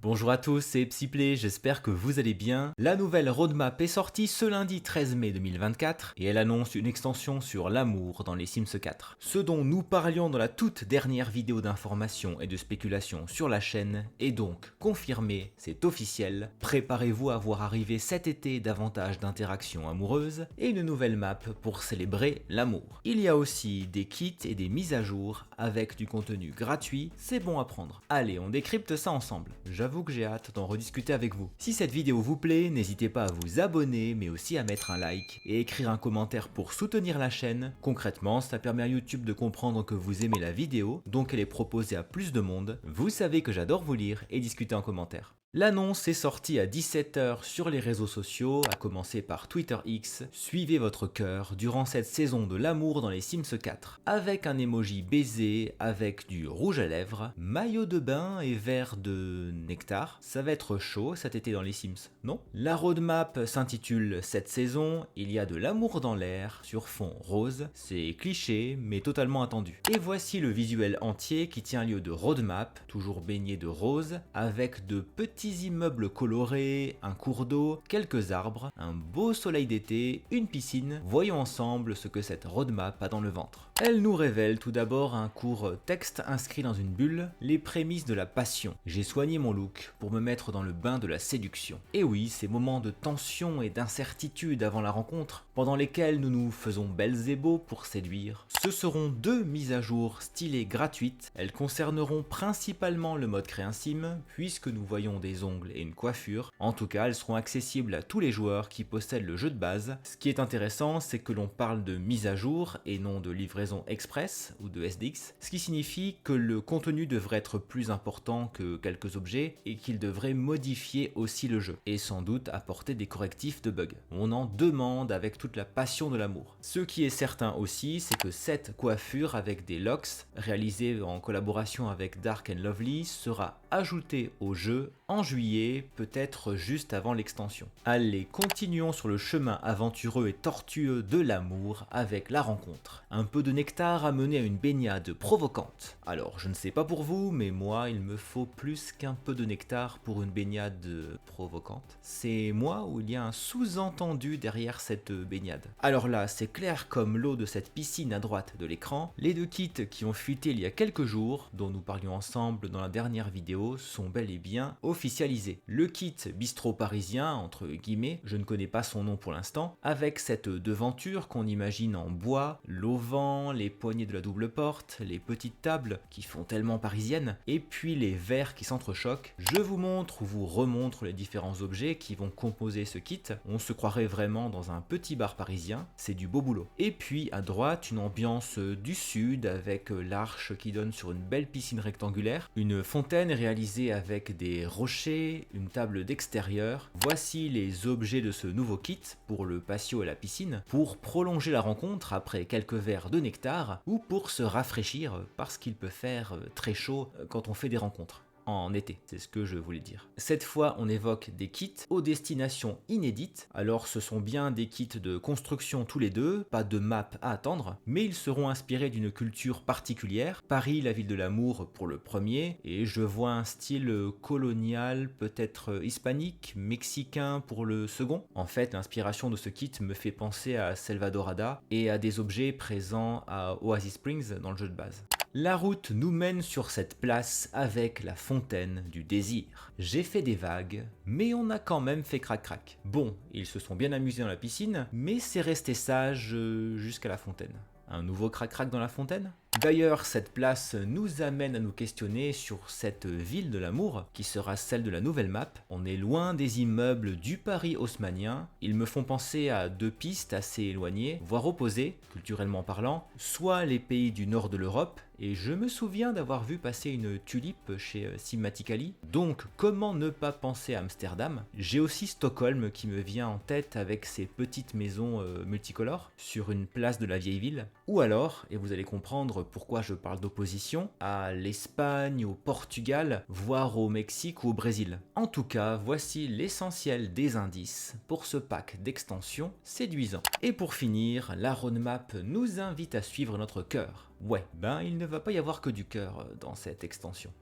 Bonjour à tous, c'est Psyplay, j'espère que vous allez bien. La nouvelle roadmap est sortie ce lundi 13 mai 2024 et elle annonce une extension sur l'amour dans les Sims 4. Ce dont nous parlions dans la toute dernière vidéo d'information et de spéculation sur la chaîne est donc confirmé, c'est officiel. Préparez-vous à voir arriver cet été davantage d'interactions amoureuses et une nouvelle map pour célébrer l'amour. Il y a aussi des kits et des mises à jour avec du contenu gratuit, c'est bon à prendre. Allez, on décrypte ça ensemble. J'avoue que j'ai hâte d'en rediscuter avec vous. Si cette vidéo vous plaît, n'hésitez pas à vous abonner, mais aussi à mettre un like et écrire un commentaire pour soutenir la chaîne. Concrètement, ça permet à YouTube de comprendre que vous aimez la vidéo, donc elle est proposée à plus de monde. Vous savez que j'adore vous lire et discuter en commentaire. L'annonce est sortie à 17 h sur les réseaux sociaux, à commencer par Twitter X. Suivez votre cœur durant cette saison de l'amour dans les Sims 4, avec un emoji baiser, avec du rouge à lèvres, maillot de bain et verre de nectar. Ça va être chaud cet été dans les Sims, non? La roadmap s'intitule cette saison, il y a de l'amour dans l'air, sur fond rose. C'est cliché, mais totalement attendu. Et voici le visuel entier qui tient lieu de roadmap, toujours baigné de rose, avec de petits immeubles colorés, un cours d'eau, quelques arbres, un beau soleil d'été, une piscine. Voyons ensemble ce que cette roadmap a dans le ventre. Elle nous révèle tout d'abord un court texte inscrit dans une bulle, les prémices de la passion. J'ai soigné mon look pour me mettre dans le bain de la séduction. Et oui, ces moments de tension et d'incertitude avant la rencontre, pendant lesquels nous nous faisons belles et beaux pour séduire. Ce seront 2 mises à jour stylées gratuites. Elles concerneront principalement le mode créer un sim, puisque nous voyons des ongles et une coiffure. En tout cas, elles seront accessibles à tous les joueurs qui possèdent le jeu de base. Ce qui est intéressant, c'est que l'on parle de mise à jour et non de livraison express ou de SDX, ce qui signifie que le contenu devrait être plus important que quelques objets et qu'il devrait modifier aussi le jeu et sans doute apporter des correctifs de bugs. On en demande avec toute la passion de l'amour. Ce qui est certain aussi, c'est que cette coiffure avec des locks, réalisée en collaboration avec Dark and Lovely, sera ajoutée au jeu en juillet, peut-être juste avant l'extension. Allez, continuons sur le chemin aventureux et tortueux de l'amour avec la rencontre. Un peu de nectar a mené à une baignade provocante. Alors, je ne sais pas pour vous, mais moi, il me faut plus qu'un peu de nectar pour une baignade provocante. C'est moi ou il y a un sous-entendu derrière cette baignade? Alors là, c'est clair comme l'eau de cette piscine à droite de l'écran. Les 2 kits qui ont fuité il y a quelques jours, dont nous parlions ensemble dans la dernière vidéo, sont bel et bien officialisés. Le kit bistrot parisien, entre guillemets, je ne connais pas son nom pour l'instant, avec cette devanture qu'on imagine en bois, l'auvent, les poignées de la double porte, les petites tables qui font tellement parisiennes, et puis les verres qui s'entrechoquent. Je vous montre ou vous remontre les différents objets qui vont composer ce kit. On se croirait vraiment dans un petit bar parisien, c'est du beau boulot. Et puis à droite, une ambiance du sud avec l'arche qui donne sur une belle piscine rectangulaire, une fontaine réalisée avec des rochers, une table d'extérieur. Voici les objets de ce nouveau kit pour le patio et la piscine, pour prolonger la rencontre après quelques verres de nectar ou pour se rafraîchir parce qu'il peut faire très chaud quand on fait des rencontres. En été, c'est ce que je voulais dire. Cette fois, on évoque des kits aux destinations inédites. Alors, ce sont bien des kits de construction tous les deux, pas de map à attendre, mais ils seront inspirés d'une culture particulière. Paris, la ville de l'amour pour le premier, et je vois un style colonial, peut-être hispanique, mexicain pour le second. En fait, l'inspiration de ce kit me fait penser à Selvadorada et à des objets présents à Oasis Springs dans le jeu de base. La route nous mène sur cette place avec la fontaine du désir. J'ai fait des vagues, mais on a quand même fait crac-crac. Bon, ils se sont bien amusés dans la piscine, mais c'est resté sage jusqu'à la fontaine. Un nouveau crac-crac dans la fontaine ? D'ailleurs, cette place nous amène à nous questionner sur cette ville de l'amour qui sera celle de la nouvelle map. On est loin des immeubles du Paris haussmannien. Ils me font penser à 2 pistes assez éloignées, voire opposées, culturellement parlant, soit les pays du nord de l'Europe, et je me souviens d'avoir vu passer une tulipe chez Cinematically. Donc, comment ne pas penser à Amsterdam? J'ai aussi Stockholm qui me vient en tête avec ses petites maisons multicolores sur une place de la vieille ville. Ou alors, et vous allez comprendre pourquoi je parle d'opposition, à l'Espagne, au Portugal, voire au Mexique ou au Brésil. En tout cas, voici l'essentiel des indices pour ce pack d'extension séduisant. Et pour finir, la roadmap nous invite à suivre notre cœur. Ouais, ben il ne va pas y avoir que du cœur dans cette extension.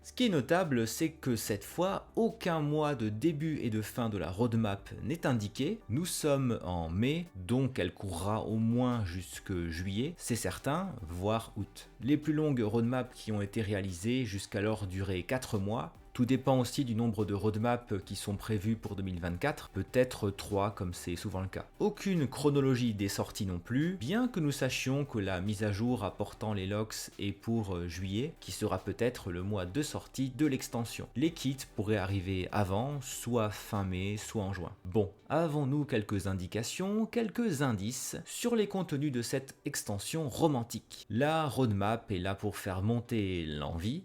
Ce qui est notable, c'est que cette fois, aucun mois de début et de fin de la roadmap n'est indiqué. Nous sommes en mai, donc elle courra au moins jusque juillet, c'est certain, voire août. Les plus longues roadmaps qui ont été réalisées jusqu'alors duraient 4 mois. Tout dépend aussi du nombre de roadmaps qui sont prévus pour 2024, peut-être 3 comme c'est souvent le cas. Aucune chronologie des sorties non plus, bien que nous sachions que la mise à jour apportant les locks est pour juillet, qui sera peut-être le mois de sortie de l'extension. Les kits pourraient arriver avant, soit fin mai, soit en juin. Bon, avons-nous quelques indications, quelques indices sur les contenus de cette extension romantique? La roadmap est là pour faire monter l'envie,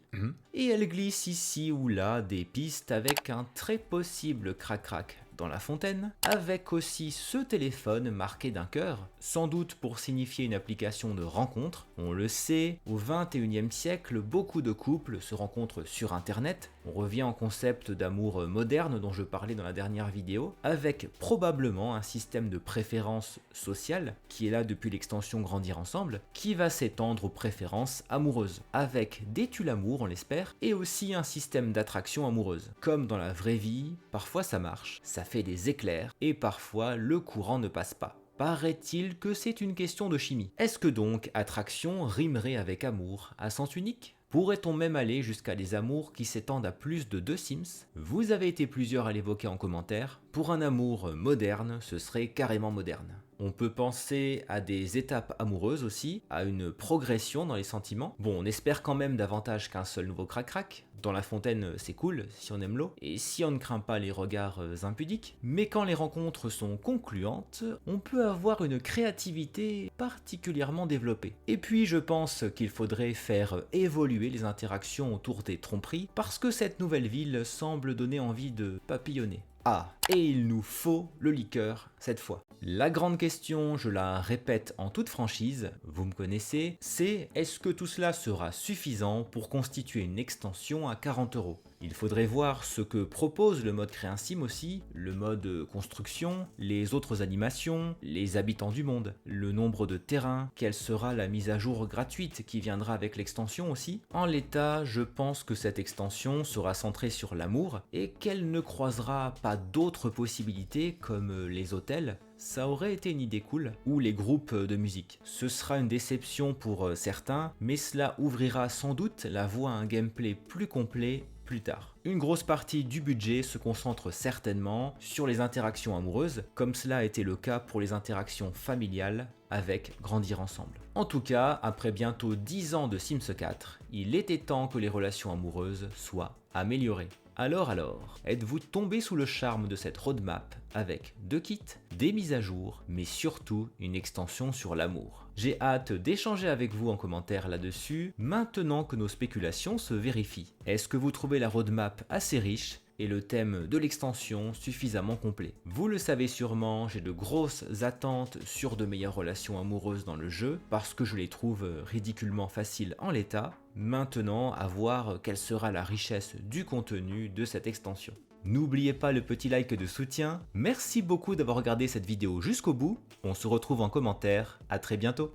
et elle glisse ici ou là des pistes avec un très possible crac-crac dans la fontaine, avec aussi ce téléphone marqué d'un cœur, sans doute pour signifier une application de rencontre. On le sait, au 21e siècle, beaucoup de couples se rencontrent sur internet. On revient au concept d'amour moderne dont je parlais dans la dernière vidéo, avec probablement un système de préférence sociale, qui est là depuis l'extension Grandir Ensemble, qui va s'étendre aux préférences amoureuses, avec des tue-l'amour on l'espère, et aussi un système d'attraction amoureuse. Comme dans la vraie vie, parfois ça marche, ça fait des éclairs, et parfois le courant ne passe pas. Paraît-il que c'est une question de chimie. Est-ce que donc attraction rimerait avec amour à sens unique ? Pourrait-on même aller jusqu'à des amours qui s'étendent à plus de 2 Sims? Vous avez été plusieurs à l'évoquer en commentaire. Pour un amour moderne, ce serait carrément moderne. On peut penser à des étapes amoureuses aussi, à une progression dans les sentiments. Bon, on espère quand même davantage qu'un seul nouveau crac-crac. Dans la fontaine, c'est cool si on aime l'eau, et si on ne craint pas les regards impudiques. Mais quand les rencontres sont concluantes, on peut avoir une créativité particulièrement développée. Et puis je pense qu'il faudrait faire évoluer les interactions autour des tromperies, parce que cette nouvelle ville semble donner envie de papillonner. Ah, et il nous faut le liqueur cette fois. La grande question, je la répète en toute franchise, vous me connaissez, c'est est-ce que tout cela sera suffisant pour constituer une extension à 40 €? Il faudrait voir ce que propose le mode Créer un Sim aussi, le mode construction, les autres animations, les habitants du monde, le nombre de terrains, quelle sera la mise à jour gratuite qui viendra avec l'extension aussi. En l'état, je pense que cette extension sera centrée sur l'amour et qu'elle ne croisera pas d'autres possibilités comme les hôtels. Ça aurait été une idée cool, ou les groupes de musique. Ce sera une déception pour certains, mais cela ouvrira sans doute la voie à un gameplay plus complet plus tard. Une grosse partie du budget se concentre certainement sur les interactions amoureuses, comme cela a été le cas pour les interactions familiales avec Grandir Ensemble. En tout cas, après bientôt 10 ans de Sims 4, il était temps que les relations amoureuses soient améliorées. Alors, êtes-vous tombé sous le charme de cette roadmap avec 2 kits, des mises à jour, mais surtout une extension sur l'amour? J'ai hâte d'échanger avec vous en commentaire là-dessus, maintenant que nos spéculations se vérifient. Est-ce que vous trouvez la roadmap assez riche et le thème de l'extension suffisamment complet? Vous le savez sûrement, j'ai de grosses attentes sur de meilleures relations amoureuses dans le jeu, parce que je les trouve ridiculement faciles en l'état. Maintenant, à voir quelle sera la richesse du contenu de cette extension. N'oubliez pas le petit like de soutien. Merci beaucoup d'avoir regardé cette vidéo jusqu'au bout. On se retrouve en commentaire. À très bientôt.